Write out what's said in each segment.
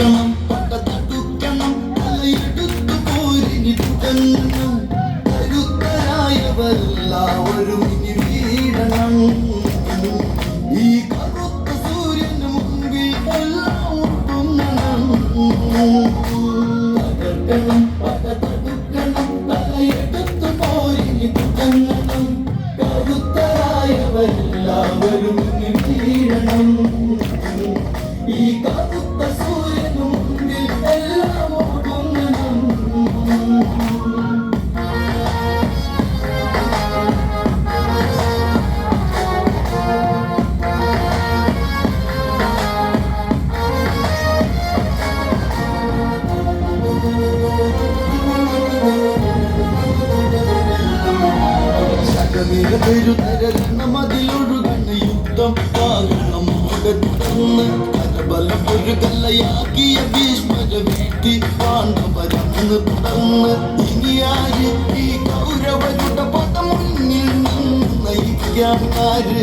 തടുക്കണം പട തടുക്കണം തലയെടുത്തു പോരിനി തുടങ്ങണം കരുത്തരായവരെല്ലാവരും ഇനി വീഴണം ഈ കറുത്ത സൂര്യന് മുമ്പിൽ എല്ലാം ഒട്ടുങ്ങണം തകർക്കണം പട തടുക്കണം തലയെടുത്തു പോരിനി തുടങ്ങണം കരുത്തരായവരെല്ലാവരും ഇനി വീഴണം ഈ കറുത്ത സൂര്യന് മുമ്പിൽ എല്ലാം ഒടുങ്ങണം ശകനിരതരുതരണം യുദ്ധം പാകണം തുടർന്ന് കരബലപ്പൊരുകല്ലയാക്കിയ ഭീഷ്മര വീഴ്ത്തി പാണ്ഡവരന്ന് തുടർന്ന് ഇനിയാര് ഈ കൗരവരുടെ പട മുന്നിൽ നിന്ന് നയിക്കാനാര്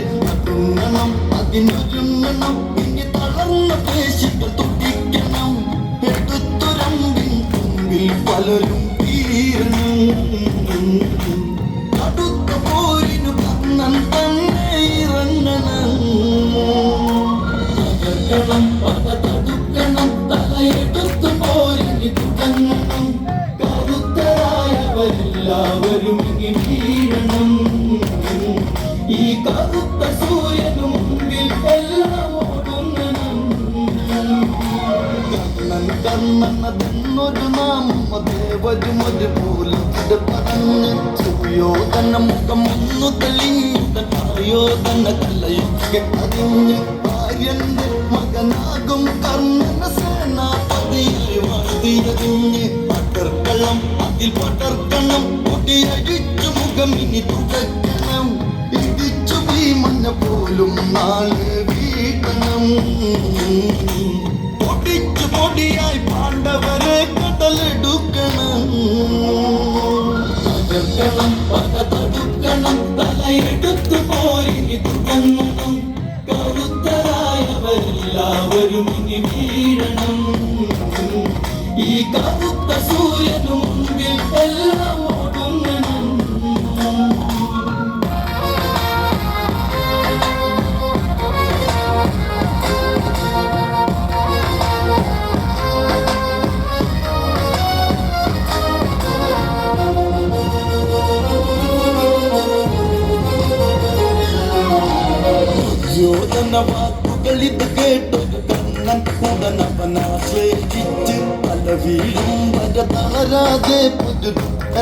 തുടങ്ങണം അതിനൊരുങ്ങണം ഇനി തളർന്ന പേശികൾ തുടിക്കണം എടുത്തുരമ്പിൻ തുമ്പിൽ പലരും തീരണം കടുത്ത പോരിനു കണ്ണൻ തന്നെ ഇറങ്ങണം തകർക്കണം പട തടുക്കണം തലയെടുത്തു പോരിനി തുടങ്ങണം കരുത്തരായവരെല്ലാവരും ഇനി വീഴണം ഈ കറുത്ത സൂര്യനു മുമ്പിൽ എല്ലാം ഒടുങ്ങണം കണ്ണൻ കണ്ണനതെന്നൊരു നാമ ദേവരും ഒരുപോലെ പറഞ്ഞ് സുയോധന മുഖം ഒന്നു തെളിഞ്ഞ ആയോധന കലയൊക്കെ അറിഞ്ഞ് ഭാര്യന്റെ മകനാകും കർണന സേനാപതിയെ വാഴ്ത്തിയറിഞ്ഞ് പടർക്കളം അതിൽ പടർക്കണം പൊടിയടിച്ചു മുഖം ഇനി തുടക്കണം ഇടിച്ചു ഭീമന പോലും നാളെ വീട്ടണം പൊടിച്ചു പൊടിയായി പാണ്ഡവരെ കടലെടുക്കണം തകർക്കണം പട തടുക്കണം തലയെടുത്തു പോരിനി തുടങ്ങണം കരുത്തരായവരെല്ലാവരും ഇനി വീഴണം ഈ കറുത്ത സൂര്യനു മുമ്പിൽ എല്ലാം ഒടുങ്ങണം യോധന വാക്കുകളിത് കേട്ടൊരു കണ്ണൻ ഉടനവനാശ്രയിച്ച് പല വീഴും വര തളരാതെ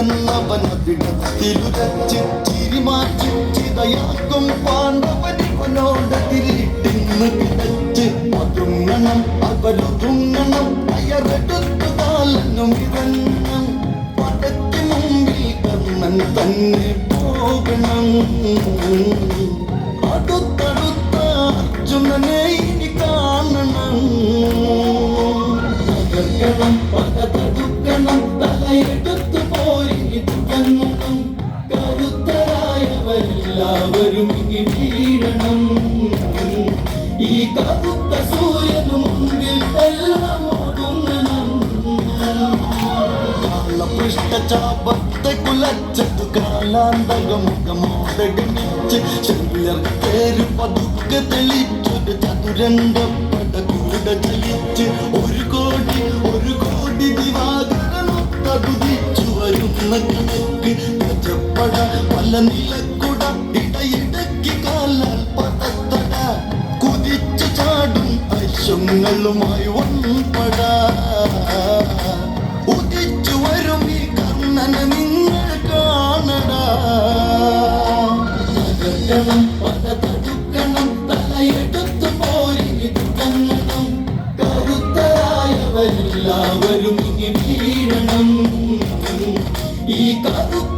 എന്നവനതിടത്തിലുരച്ച് ചിരിമാറ്റി ചിതയാക്കും പാണ്ഡവരിവനോടതിരിട്ടിന്ന് കിടച്ച് ഒതുങ്ങണം അവരൊതുങ്ങണം അയറെടുത്തു കാലനും ഇറങ്ങണം പടയ്ക്ക് മുമ്പിൽ കർണൻ തന്നെ പോകണം അടുത്തടുത്ത അർജുനനെ ഇനി കാണണം തകർക്കണം പട തടുക്കണം തലയെടുത്തു പോരിനി തുടങ്ങണം കരുത്തരായവരെല്ലാവരും ഇനി വീഴണം ഈ കറുത്ത സൂര്യനു മുമ്പിൽ എല്ലാം ഒടുങ്ങണം പൃഷ്ഠചാപത്തെ കുലച്ചതു കാലാന്തകമുഖമോടെ ഗണിച്ച് ശല്യർ പേര് പതുക്കെ തെളിച്ചൊരു ചതുരന്റെ പടകൂടെ ചലിച്ച് ഒരു കോടി ദിവാകരനൊത്തതുതിച്ചു വരുന്ന കണക്ക് ഗജപ്പട പല നിലക്കുട ഇടയിടയ്ക്ക് കാലാൽ പടത്തട കുതിച്ചു ചാടും അശ്വങ്ങളുമായി വൻപട ഉദിച്ചു വരും ഈ കർണനെ നിങ്ങൾ കാണടാ തകർക്കണം പട തടുക്കണം തലയെടുത്തു പോരിനി തുടങ്ങണം കരുത്തരായവരെല്ലാവരും ഇനി വീഴണം ഈ കറുത്ത